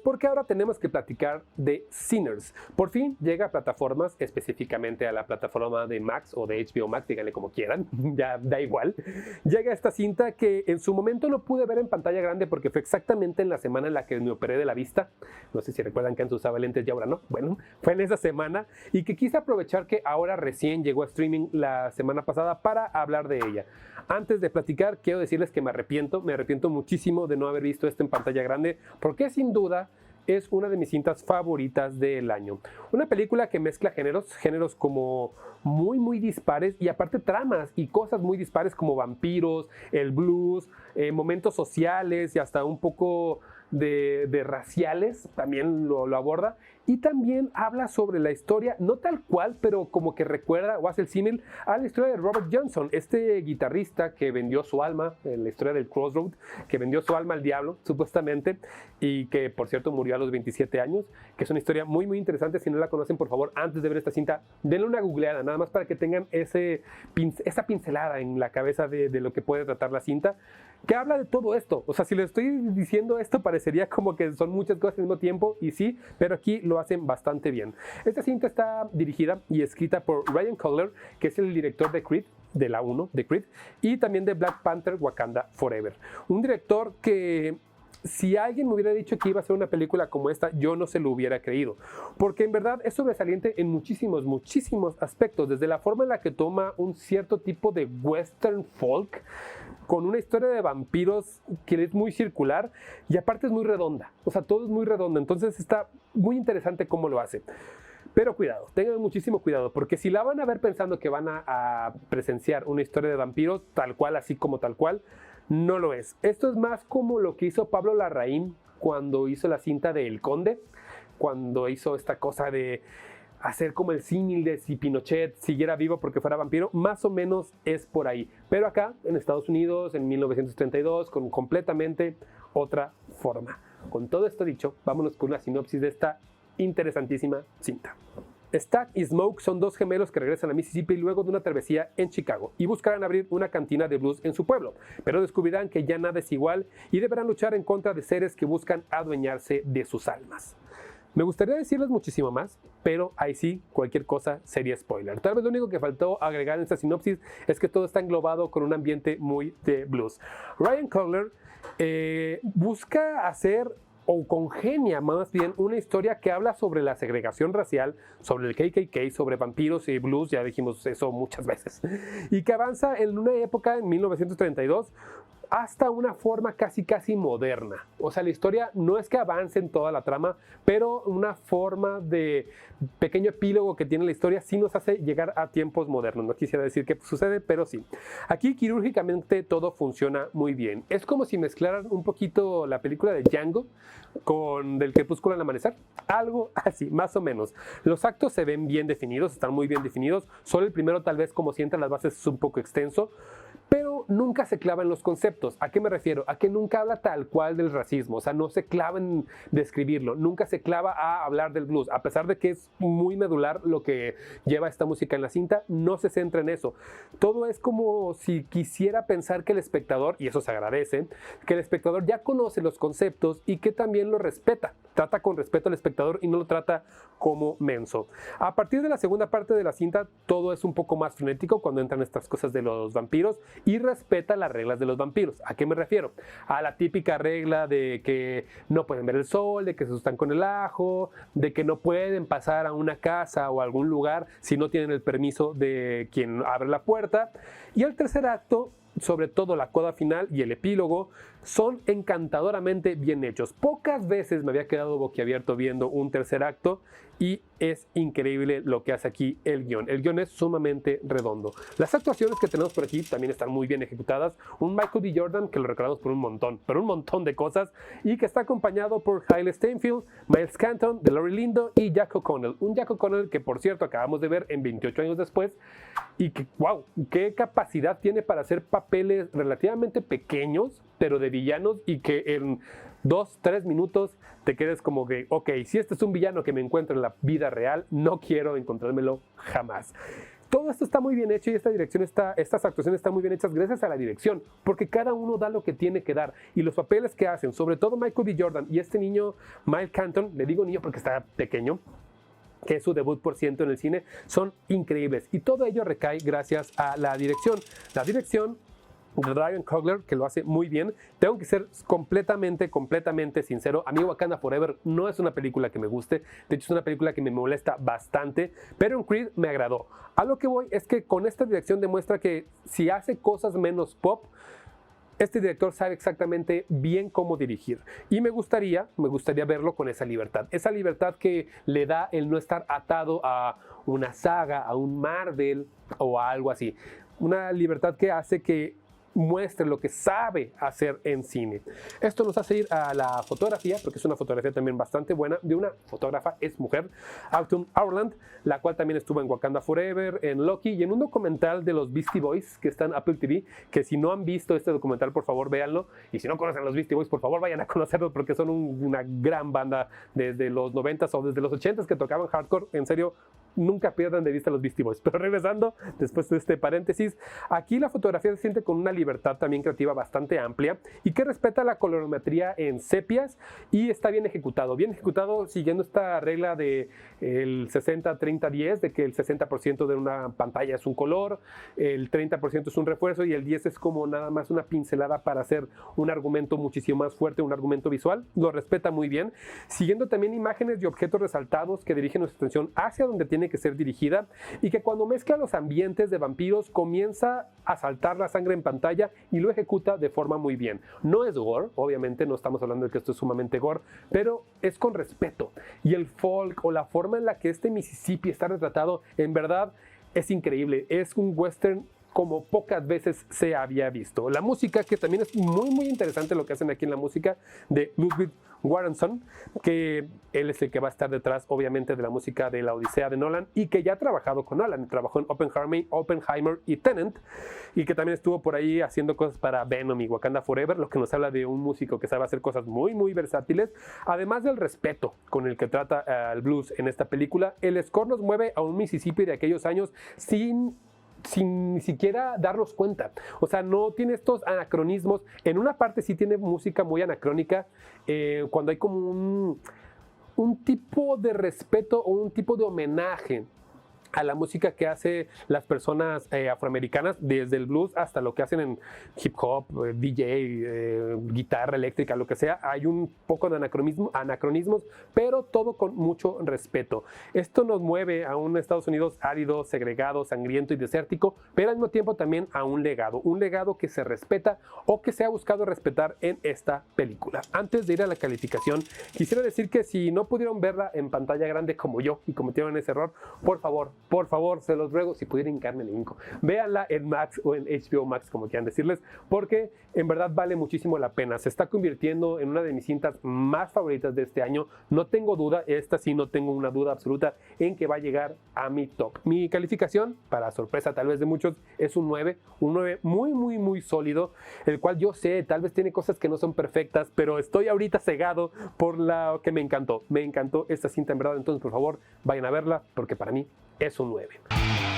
porque ahora tenemos que platicar de Sinners. Por fin llega a plataformas, específicamente a la plataforma de Max o de HBO Max, díganle como quieran, ya da igual. Llega esta cinta que en su momento no pude ver en pantalla grande porque fue exactamente en la semana en la que me operé de la vista. No sé si recuerdan que antes usaba lentes y ahora no. Bueno, fue en esa semana y que quise aprovechar que ahora recién llegó a streaming la semana pasada para hablar de ella. Antes de platicar, quiero decirles que me arrepiento muchísimo de no haber visto esto en pantalla grande, porque sin duda es una de mis cintas favoritas del año. Una película que mezcla géneros como muy dispares y aparte tramas y cosas muy dispares como vampiros, el blues, momentos sociales y hasta un poco de raciales, también lo aborda. Y también habla sobre la historia, no tal cual, pero como que recuerda o hace el símil a la historia de Robert Johnson, este guitarrista que vendió su alma, en la historia del Crossroad, que vendió su alma al diablo, supuestamente, y que, por cierto, murió a los 27 años, que es una historia muy interesante. Si no la conocen, por favor, antes de ver esta cinta, denle una googleada, nada más para que tengan esa pincelada en la cabeza de lo que puede tratar la cinta, que habla de todo esto. O sea, si les estoy diciendo esto, parecería como que son muchas cosas al mismo tiempo, y sí, pero aquí lo hacen bastante bien. Esta cinta está dirigida y escrita por Ryan Coogler, que es el director de Creed, de la 1, de Creed, y también de Black Panther Wakanda Forever. Un director que, si alguien me hubiera dicho que iba a ser una película como esta, yo no se lo hubiera creído, porque en verdad es sobresaliente en muchísimos aspectos, desde la forma en la que toma un cierto tipo de western folk, con una historia de vampiros que es muy circular y aparte es muy redonda, o sea, todo es muy redondo, entonces está muy interesante cómo lo hace. Pero cuidado, tengan muchísimo cuidado, porque si la van a ver pensando que van a presenciar una historia de vampiros tal cual, así como tal cual, no lo es. Esto es más como lo que hizo Pablo Larraín cuando hizo la cinta de El Conde, cuando hizo esta cosa de hacer como el símil de si Pinochet siguiera vivo porque fuera vampiro, más o menos es por ahí. Pero acá, en Estados Unidos, en 1932, con completamente otra forma. Con todo esto dicho, vámonos con una sinopsis de esta interesantísima cinta. Stack y Smoke son dos gemelos que regresan a Mississippi luego de una travesía en Chicago y buscarán abrir una cantina de blues en su pueblo, pero descubrirán que ya nada es igual y deberán luchar en contra de seres que buscan adueñarse de sus almas. Me gustaría decirles muchísimo más, pero ahí sí, cualquier cosa sería spoiler. Tal vez lo único que faltó agregar en esta sinopsis es que todo está englobado con un ambiente muy de blues. Ryan Coogler busca hacer, o congenia más bien, una historia que habla sobre la segregación racial, sobre el KKK, sobre vampiros y blues, ya dijimos eso muchas veces, y que avanza en una época, en 1932, hasta una forma casi moderna. O sea, la historia no es que avance en toda la trama, pero una forma de pequeño epílogo que tiene la historia sí nos hace llegar a tiempos modernos. No quisiera decir qué sucede, pero sí. Aquí quirúrgicamente todo funciona muy bien. Es como si mezclaran un poquito la película de Django con Del crepúsculo al amanecer. Algo así, más o menos. Los actos se ven bien definidos, están muy bien definidos. Solo el primero, tal vez, como sientan las bases, es un poco extenso, pero nunca se clava en los conceptos. ¿A qué me refiero? A que nunca habla tal cual del racismo, o sea, no se clava en describirlo, nunca se clava a hablar del blues, a pesar de que es muy medular lo que lleva esta música en la cinta, no se centra en eso. Todo es como si quisiera pensar que el espectador, y eso se agradece, que el espectador ya conoce los conceptos y que también lo respeta, trata con respeto al espectador y no lo trata como menso. A partir de la segunda parte de la cinta, todo es un poco más frenético cuando entran estas cosas de los vampiros y respeta las reglas de los vampiros. ¿A qué me refiero? A la típica regla de que no pueden ver el sol, de que se asustan con el ajo, de que no pueden pasar a una casa o a algún lugar si no tienen el permiso de quien abre la puerta. Y el tercer acto, sobre todo la coda final y el epílogo, son encantadoramente bien hechos. Pocas veces me había quedado boquiabierto viendo un tercer acto y es increíble lo que hace aquí el guión. El guión es sumamente redondo. Las actuaciones que tenemos por aquí también están muy bien ejecutadas. Un Michael B. Jordan que lo recordamos por un montón de cosas, y que está acompañado por Haile Steinfeld, Miles Canton, Delroy Lindo y Jack O'Connell. Un Jack O'Connell que, por cierto, acabamos de ver en 28 años después, y que, wow, qué capacidad tiene para hacer papeles relativamente pequeños, pero de villanos, y que en 2-3 minutos te quedes como que, ok, si este es un villano que me encuentro en la vida real, no quiero encontrármelo jamás. Todo esto está muy bien hecho y estas actuaciones están muy bien hechas gracias a la dirección, porque cada uno da lo que tiene que dar y los papeles que hacen, sobre todo Michael B. Jordan y este niño Miles Canton, le digo niño porque está pequeño, que es su debut por ciento en el cine, son increíbles y todo ello recae gracias a la dirección. La dirección de Ryan Coogler, que lo hace muy bien. Tengo que ser completamente sincero. A mí Wakanda Forever no es una película que me guste. De hecho, es una película que me molesta bastante. Pero en Creed me agradó. A lo que voy es que con esta dirección demuestra que si hace cosas menos pop, este director sabe exactamente bien cómo dirigir y me gustaría verlo con esa libertad que le da el no estar atado a una saga, a un Marvel o a algo así. Una libertad que hace que muestre lo que sabe hacer en cine. Esto nos hace ir a la fotografía, porque es una fotografía también bastante buena, de una fotógrafa, es mujer, Autumn Ireland, la cual también estuvo en Wakanda Forever, en Loki y en un documental de los Beastie Boys que está en Apple TV, que si no han visto este documental, por favor véanlo, y si no conocen a los Beastie Boys, por favor vayan a conocerlos porque son una gran banda desde los 90s o desde los 80s que tocaban hardcore. En serio, nunca pierdan de vista a los Beastie Boys. Pero regresando, después de este paréntesis, aquí la fotografía se siente con una libertad también creativa bastante amplia y que respeta la colorimetría en sepias y está bien ejecutado siguiendo esta regla de el 60-30-10, de que el 60% de una pantalla es un color, el 30% es un refuerzo y el 10% es como nada más una pincelada para hacer un argumento muchísimo más fuerte, un argumento visual. Lo respeta muy bien, siguiendo también imágenes y objetos resaltados que dirigen nuestra atención hacia donde tiene que ser dirigida y que cuando mezcla los ambientes de vampiros comienza a saltar la sangre en pantalla y lo ejecuta de forma muy bien. No es gore, obviamente no estamos hablando de que esto es sumamente gore, pero es con respeto y el folk o la forma en la que este Mississippi está retratado en verdad es increíble. Es un western como pocas veces se había visto. La música, que también es muy interesante lo que hacen aquí en la música de Ludwig Göransson, que él es el que va a estar detrás obviamente de la música de la Odisea de Nolan y que ya ha trabajado con Nolan, trabajó en Oppenheimer y Tenet y que también estuvo por ahí haciendo cosas para Venom y Wakanda Forever, lo que nos habla de un músico que sabe hacer cosas muy versátiles, además del respeto con el que trata el blues en esta película. El score nos mueve a un Mississippi de aquellos años sin ni siquiera darnos cuenta. O sea, no tiene estos anacronismos. En una parte sí tiene música muy anacrónica, cuando hay como un tipo de respeto o un tipo de homenaje a la música que hace las personas afroamericanas, desde el blues hasta lo que hacen en hip hop, DJ, guitarra eléctrica, lo que sea. Hay un poco de anacronismos, pero todo con mucho respeto. Esto nos mueve a un Estados Unidos árido, segregado, sangriento y desértico, pero al mismo tiempo también a un legado que se respeta o que se ha buscado respetar en esta película. Antes de ir a la calificación, quisiera decir que si no pudieron verla en pantalla grande como yo y cometieron ese error, por favor, se los ruego, si pudieran hincarme el hinco, véanla en Max o en HBO Max, como quieran decirles, porque en verdad vale muchísimo la pena. Se está convirtiendo en una de mis cintas más favoritas de este año. No tengo duda, esta sí no tengo una duda absoluta en que va a llegar a mi top. Mi calificación, para sorpresa tal vez de muchos, es un 9 muy sólido, el cual yo sé, tal vez tiene cosas que no son perfectas, pero estoy ahorita cegado por la que me encantó esta cinta en verdad. Entonces, por favor, vayan a verla, porque para mí es un 9.